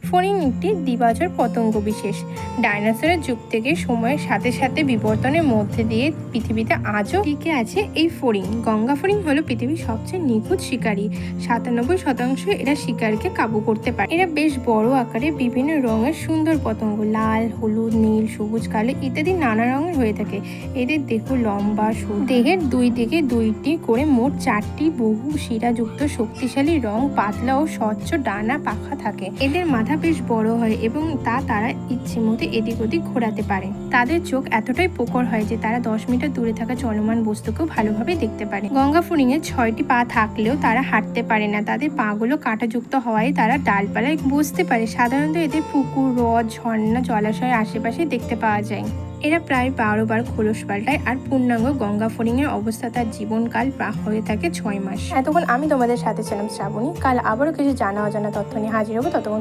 ফড়িং একটি দ্বিবাজর পতঙ্গ বিশেষ। ডাইনোসরের যুগ থেকে সময়ের সাথে সাথে বিবর্তনের মধ্যে দিয়ে পৃথিবীতে আজও টিকে আছে এই ফড়িং। গঙ্গা ফড়িং হলো পৃথিবীর সবচেয়ে নিখুঁত শিকারী। 97% এরা শিকারকে কাবু করতে পারে। এরা বেশ বড় আকারে, বিভিন্ন রঙের সুন্দর পতঙ্গ, লাল, হলুদ, নীল, সবুজ, কালো ইত্যাদি নানা রঙের হয়ে থাকে। এদের দেহ লম্বা, দেহের দুই দিকে দুইটি করে মোট 4টি বহু শিরাযুক্ত শক্তিশালী রং, পাতলা ও স্বচ্ছ ডানা পাখা থাকে। এদের মাথা বেশ বড় হয় এবং তারা ইচ্ছে মতো এদিক ওদিক ঘোরাতে পারে। তাদের চোখ এতটাই প্রখর হয় যে তারা 10 মিটার দূরে থাকা চলমান বস্তুকেও ভালোভাবে দেখতে পারে। গঙ্গা ফড়িং এর 6টি পা থাকলেও তারা হাঁটতে পারে না। তাদের পাগুলো কাঁটাযুক্ত হওয়ায় তারা ডালপালায় বসতে পারে। সাধারণত এদের পুকুর, হ্রদ, ঝর্ণা, জলাশয়ের আশেপাশে দেখতে পাওয়া যায়। এরা প্রায় 12 বার খোলস পাল্টায় আর পূর্ণাঙ্গ গঙ্গা ফড়িং এর অবস্থা তার জীবনকাল হয়ে থাকে 6 মাস। এতক্ষণ আমি তোমাদের সাথে ছিলাম শ্রাবণী। কাল আবারও কিছু জানা অজানা তথ্য নিয়ে হাজির হবো। ততক্ষণ